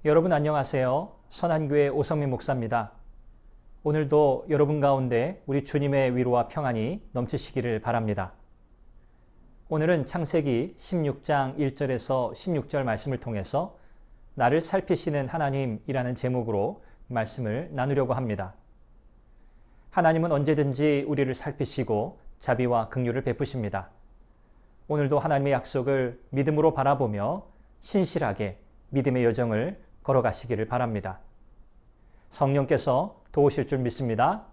여러분 안녕하세요. 선한교회 오성민 목사입니다. 오늘도 여러분 가운데 우리 주님의 위로와 평안이 넘치시기를 바랍니다. 오늘은 창세기 16장 1절에서 16절 말씀을 통해서 나를 살피시는 하나님이라는 제목으로 말씀을 나누려고 합니다. 하나님은 언제든지 우리를 살피시고 자비와 긍휼을 베푸십니다. 오늘도 하나님의 약속을 믿음으로 바라보며 신실하게 믿음의 여정을 걸어가시기를 바랍니다. 성령께서 도우실 줄 믿습니다.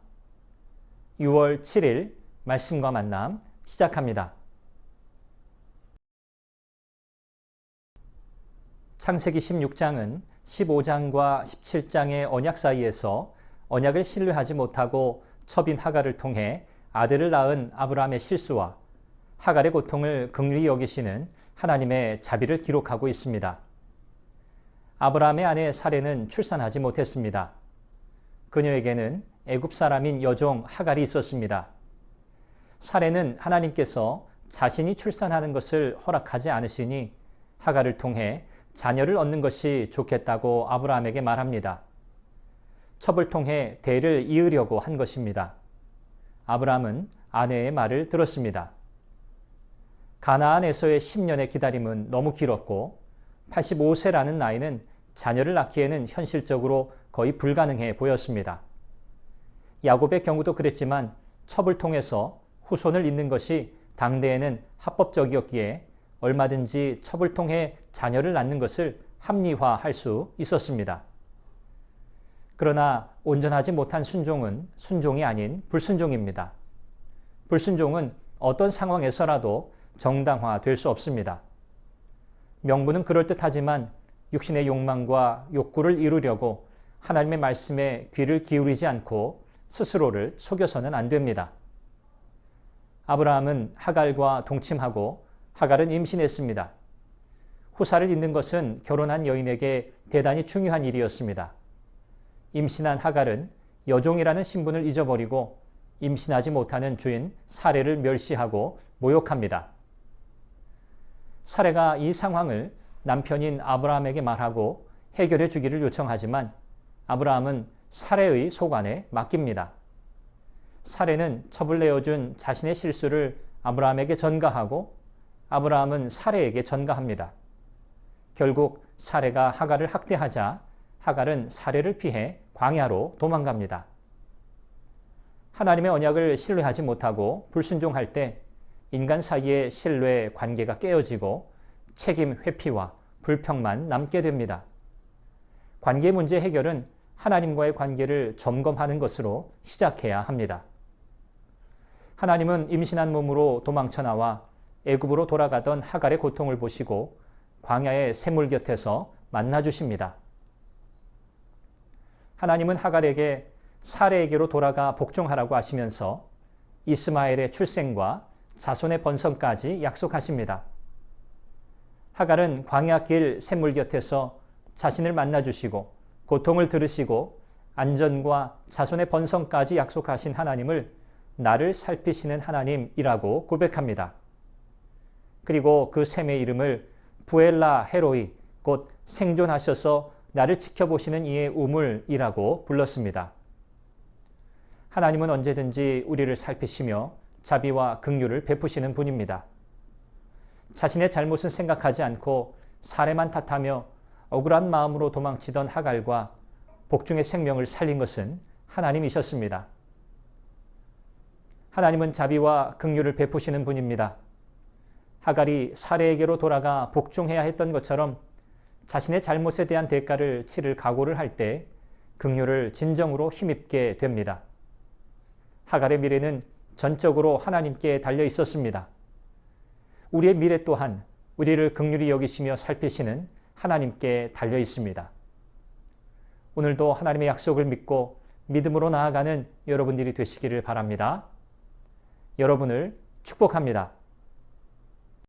6월 7일 말씀과 만남 시작합니다. 창세기 16장은 15장과 17장의 언약 사이에서 언약을 신뢰하지 못하고 첩인 하갈을 통해 아들을 낳은 아브라함의 실수와 하갈의 고통을 긍휼히 여기시는 하나님의 자비를 기록하고 있습니다. 아브라함의 아내 사레는 출산하지 못했습니다. 그녀에게는 애굽 사람인 여종 하갈이 있었습니다. 사레는 하나님께서 자신이 출산하는 것을 허락하지 않으시니 하갈을 통해 자녀를 얻는 것이 좋겠다고 아브라함에게 말합니다. 첩을 통해 대를 이으려고 한 것입니다. 아브라함은 아내의 말을 들었습니다. 가나안에서의 10년의 기다림은 너무 길었고 85세라는 나이는 자녀를 낳기에는 현실적으로 거의 불가능해 보였습니다. 야곱의 경우도 그랬지만 첩을 통해서 후손을 잇는 것이 당대에는 합법적이었기에 얼마든지 첩을 통해 자녀를 낳는 것을 합리화할 수 있었습니다. 그러나 온전하지 못한 순종은 순종이 아닌 불순종입니다. 불순종은 어떤 상황에서라도 정당화될 수 없습니다. 명분은 그럴듯하지만 육신의 욕망과 욕구를 이루려고 하나님의 말씀에 귀를 기울이지 않고 스스로를 속여서는 안 됩니다. 아브라함은 하갈과 동침하고 하갈은 임신했습니다. 후사를 잇는 것은 결혼한 여인에게 대단히 중요한 일이었습니다. 임신한 하갈은 여종이라는 신분을 잊어버리고 임신하지 못하는 주인 사레를 멸시하고 모욕합니다. 사레가 이 상황을 남편인 아브라함에게 말하고 해결해 주기를 요청하지만 아브라함은 사레의 소관에 맡깁니다. 사레는 첩을 내어준 자신의 실수를 아브라함에게 전가하고 아브라함은 사레에게 전가합니다. 결국 사레가 하갈을 학대하자 하갈은 사레를 피해 광야로 도망갑니다. 하나님의 언약을 신뢰하지 못하고 불순종할 때 인간 사이의 신뢰 관계가 깨어지고 책임 회피와 불평만 남게 됩니다. 관계 문제 해결은 하나님과의 관계를 점검하는 것으로 시작해야 합니다. 하나님은 임신한 몸으로 도망쳐 나와 애굽으로 돌아가던 하갈의 고통을 보시고 광야의 샘물 곁에서 만나 주십니다. 하나님은 하갈에게 사레에게로 돌아가 복종하라고 하시면서 이스마엘의 출생과 자손의 번성까지 약속하십니다. 하갈은 광야길 샘물 곁에서 자신을 만나 주시고 고통을 들으시고 안전과 자손의 번성까지 약속하신 하나님을 나를 살피시는 하나님이라고 고백합니다. 그리고 그 샘의 이름을 부엘라 헤로이, 곧 생존하셔서 나를 지켜보시는 이의 우물이라고 불렀습니다. 하나님은 언제든지 우리를 살피시며 자비와 긍휼을 베푸시는 분입니다. 자신의 잘못은 생각하지 않고 사레만 탓하며 억울한 마음으로 도망치던 하갈과 복중의 생명을 살린 것은 하나님이셨습니다. 하나님은 자비와 긍휼을 베푸시는 분입니다. 하갈이 사레에게로 돌아가 복종해야 했던 것처럼 자신의 잘못에 대한 대가를 치를 각오를 할 때 긍휼을 진정으로 힘입게 됩니다. 하갈의 미래는 전적으로 하나님께 달려 있었습니다. 우리의 미래 또한 우리를 긍휼히 여기시며 살피시는 하나님께 달려 있습니다. 오늘도 하나님의 약속을 믿고 믿음으로 나아가는 여러분들이 되시기를 바랍니다. 여러분을 축복합니다.